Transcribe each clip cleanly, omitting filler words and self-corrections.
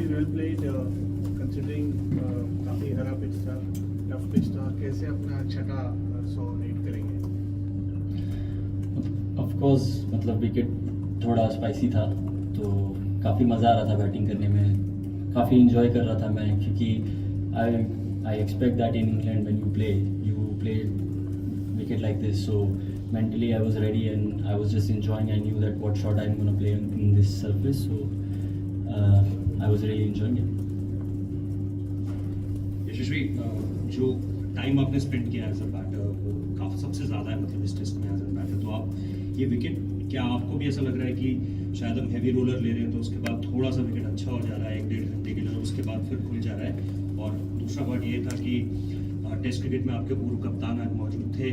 well played, considering काफी हरा pitch था, टफ पिच था. कैसे अपना छठा 100 नीट करेंगे? ऑफ कोर्स मतलब विकेट थोड़ा स्पाइसी था, तो काफ़ी मज़ा आ रहा था बैटिंग करने में, काफ़ी इंजॉय कर रहा था मैं, क्योंकि I expect that in England when you play wicket like this, so mentally I was ready and I was just enjoying. I knew that what shot I'm going to play in this surface, so I was really enjoying it. यशस्वी, जो time आपने spend किया as a batter वो काफ़ी सबसे ज़्यादा है, मतलब इस टेस्ट में एज अ बैटर, तो आप ये विकेट, क्या आपको भी ऐसा लग रहा है कि शायद हम हैवी रोलर ले रहे हैं तो उसके बाद थोड़ा सा विकेट अच्छा हो जा रहा है 1-1.5 घंटे के लिए, और उसके बाद फिर खुल जा रहा है? और दूसरा बात ये था कि टेस्ट क्रिकेट में आपके पूर्व कप्तान आज मौजूद थे,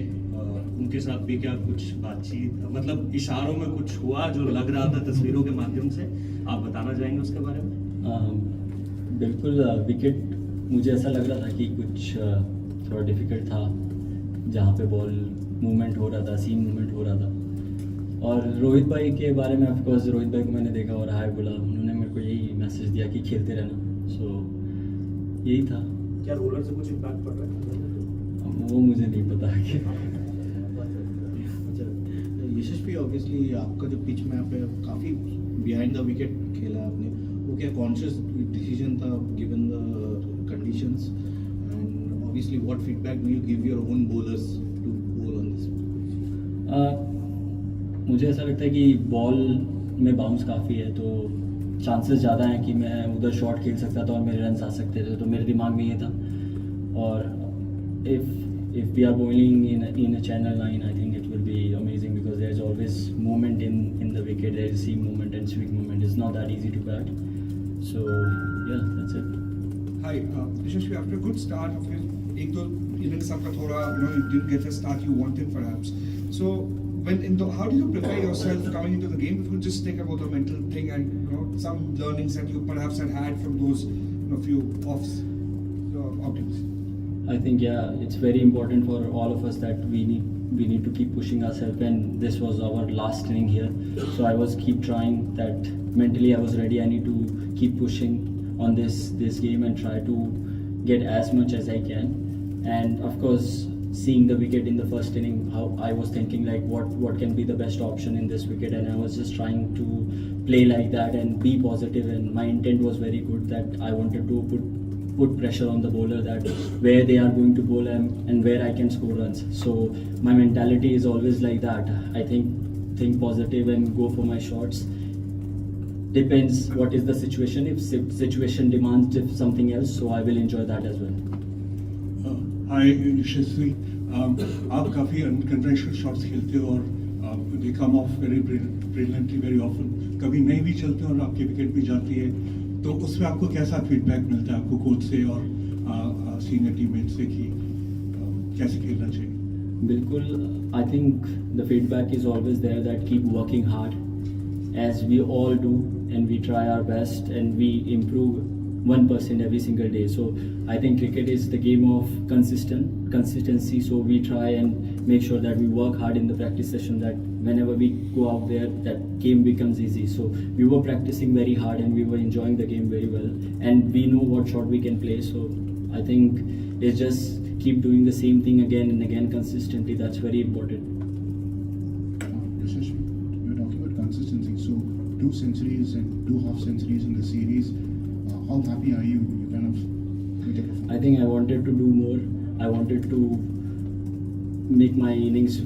उनके साथ भी क्या कुछ बातचीत, मतलब इशारों में कुछ हुआ जो लग रहा था तस्वीरों के माध्यम से, आप बताना चाहेंगे उसके बारे में? बिल्कुल, विकेट मुझे ऐसा लग रहा था कि कुछ थोड़ा डिफ़िकल्ट था, जहाँ पे बॉल मूवमेंट हो रहा था, सीम मूवमेंट हो रहा था. और रोहित भाई के बारे में, ऑफकोर्स रोहित भाई को मैंने देखा और हाय बोला, उन्होंने मेरे को यही मैसेज दिया कि खेलते रहना, सो यही था. क्या रोलर से कुछ इम्पैक्ट पड़ रहा है? वो मुझे नहीं पता कि यशस्वी, ऑब्वियसली आपका जो पिच मैप है काफ़ी बिहाइंड द विकेट खेला है आपने, वो क्या कॉन्शियस डिसीजन था given the conditions, and obviously what feedback do you give your own bowlers to bowl on this? मुझे ऐसा लगता है कि बॉल में बाउंस काफ़ी है, तो चांसेस ज़्यादा हैं कि मैं उधर शॉट खेल सकता था और मेरे रन आ सकते थे, तो मेरे दिमाग में ये था. और if we are bowling in a channel line, I think it will be amazing because there's always movement in the wicket. There is seam movement and swing movement. It's not that easy to bat. So yeah, that's it. Hi, Yashasvi, after a good start, after एक दो innings आपका थोड़ा, you didn't get the start you wanted perhaps. So how do you prepare yourself coming into the game? If you just think about the mental thing and some learnings that you perhaps had from those few offs, outings. I think it's very important for all of us that we need to keep pushing ourselves, and this was our last inning here, so I was keep trying that. Mentally I was ready. I need to keep pushing on this game and try to get as much as I can. And of course, seeing the wicket in the first inning, how I was thinking like what can be the best option in this wicket, and I was just trying to play like that and be positive, and my intent was very good that I wanted to put pressure on the bowler, that where they are going to bowl and where I can score runs. So my mentality is always like that. I think positive and go for my shots. Depends what is the situation. If situation demands something else, so I will enjoy that as well. Hi Yashasvi, आप काफ़ी unconventional shots खेलते हो और they come off very brilliantly very often. कभी नहीं भी चलते और आपकी विकेट भी जाती है, तो उसमें आपको कैसा फीडबैक मिलता है आपको कोच से और सीनियर टीममेट से कि कैसे खेलना चाहिए? बिल्कुल, I think the feedback is always there that keep working hard as we all do, and we try our best and we improve 1% every single day. So I think cricket is the game of consistency, so we try and make sure that we work hard in the practice session, that whenever we go out there that game becomes easy. So we were practicing very hard and we were enjoying the game very well, and we know what shot we can play. So I think it's just keep doing the same thing again and again consistently. That's very important. Yashasvi, you're talking about consistency, so 2 centuries and 2 half centuries in the series. How happy are you? You kind of with the performance? I think I wanted to do more. I wanted to make my innings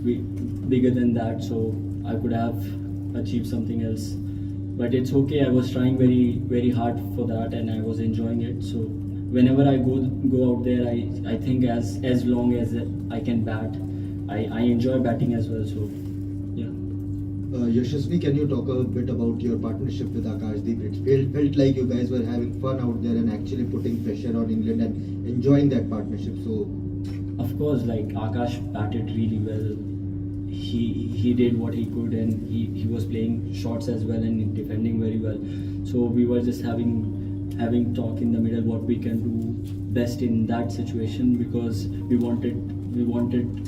bigger than that, so I could have achieved something else. But it's okay. I was trying very, very hard for that, and I was enjoying it. So whenever I go out there, I think as long as I can bat, I enjoy batting as well. So yeah. Yashasvi, can you talk a bit about your partnership with Akashdeep? It felt like you guys were having fun out there and actually putting pressure on England and enjoying that partnership. So, of course, like Akash batted really well. He did what he could, and he was playing shots as well and defending very well. So we were just having talk in the middle what we can do best in that situation, because we wanted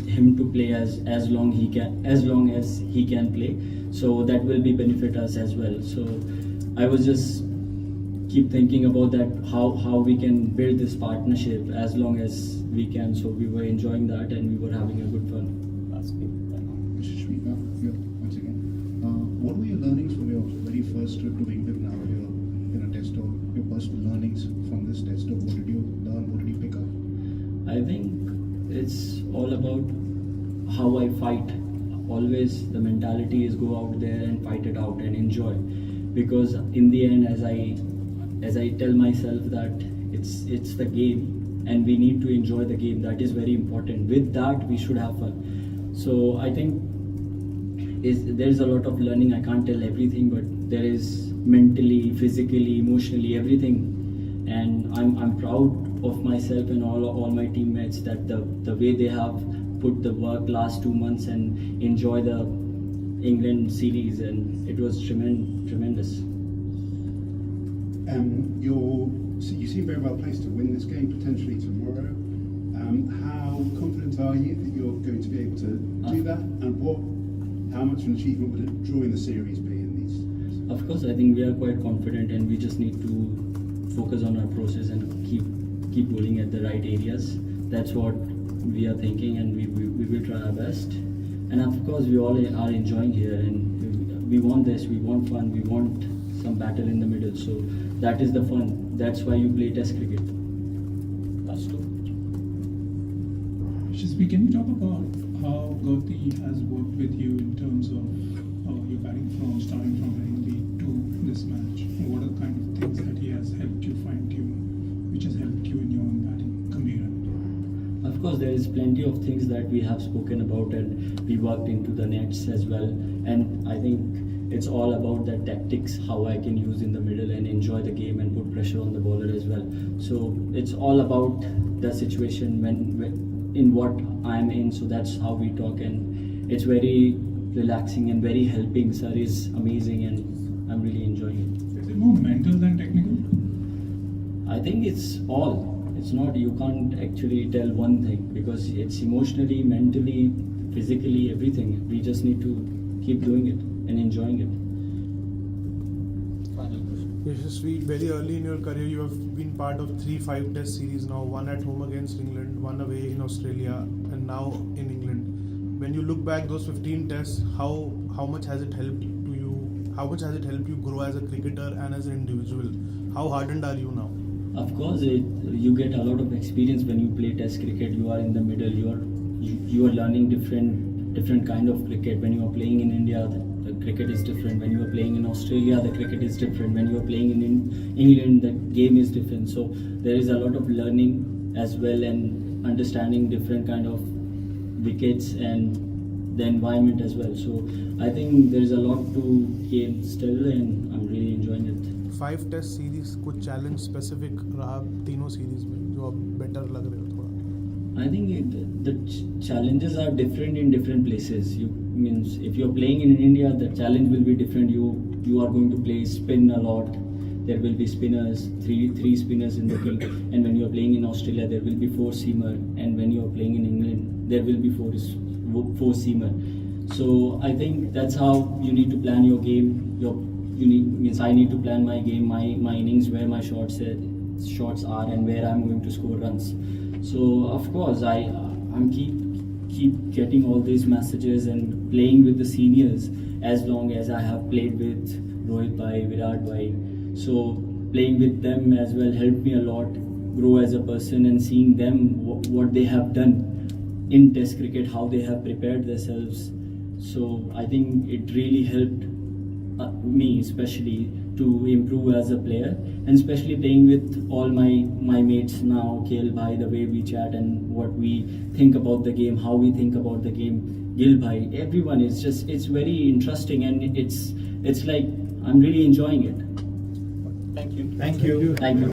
him to play as long as he can play, so that will be benefit us as well. So I was just keep thinking about that, how we can build this partnership as long as we can. So we were enjoying that and we were having a good fun. Mr. Shmita, here once again. What were your learnings from your very first trip to England? Now you're in a test, or your personal learnings from this test? Or what did you learn? What did you pick up? I think it's all about how I fight. Always the mentality is go out there and fight it out and enjoy, because in the end, as I tell myself that it's the game and we need to enjoy the game. That is very important. With that, we should have fun. So I think there's a lot of learning. I can't tell everything, but there is mentally, physically, emotionally, everything. And I'm proud of myself and all my teammates that the way they have put the work last 2 months and enjoy the England series, and it was tremendous. You seem very well placed to win this game potentially tomorrow. How confident are you that you're going to be able to do that? And how much of an achievement would it drawing the series be in these? Of course, I think we are quite confident, and we just need to focus on our process and keep bowling at the right areas. That's what we are thinking, and we will try our best. And of course, we all are enjoying here, and we want this. We want fun. We want some battle in the middle. So that is the fun. That's why you play Test cricket. That's true. Shazvi, can you talk about how Gauti has worked with you in terms of your batting from starting from Hindi to this match? What are the kind of things that he has helped you fine tune, which has helped you in your own batting career? Of course, there is plenty of things that we have spoken about, and we worked into the nets as well. And I think it's all about the tactics, how I can use in the middle and enjoy the game and put pressure on the bowler as well. So it's all about the situation when in what I'm in. So that's how we talk, and it's very relaxing and very helping. Sir is amazing, and I'm really enjoying it. Is it more mental than technical? I think it's all. It's not, you can't actually tell one thing, because it's emotionally, mentally, physically, everything. We just need to keep doing it and enjoying it. Yashasvi, very early in your career, you have been part of 3-5 test series now, one at home against England, one away in Australia, and now in England. When you look back those 15 tests, how much has it helped to you? How much has it helped you grow as a cricketer and as an individual? How hardened are you now? Of course, you get a lot of experience when you play Test cricket. You are in the middle. You are learning different kind of cricket. When you are playing in India, the cricket is different. When you are playing in Australia, the cricket is different. When you are playing in England, the game is different. So there is a lot of learning as well, and understanding different kind of wickets and the environment as well. So I think there is a lot to gain still, and I'm really enjoying it. 5 test series कुछ challenge specific रहा तीनों series में जो अब better लग रहे हो थोड़ा? I think the challenges are different in different places. Means if you're playing in India, the challenge will be different. You are going to play spin a lot. There will be spinners, three spinners in the team. And when you're playing in Australia, there will be 4 seamer. And when you're playing in England, there will be 4 seamer. So I think that's how you need to plan your game. I need to plan my game, my innings, where my shots are, and where I'm going to score runs. So of course I'm keep getting all these messages and playing with the seniors as long as I have played with Rohit bhai, Virat bhai. So playing with them as well helped me a lot grow as a person, and seeing them what they have done in Test cricket, how they have prepared themselves. So I think it really helped me especially to improve as a player, and especially playing with all my mates now, KL bhai, the way we chat and what we think about the game, how we think about the game, Gil bhai, everyone, it's very interesting, and it's like I'm really enjoying it. Thank you. Thank you.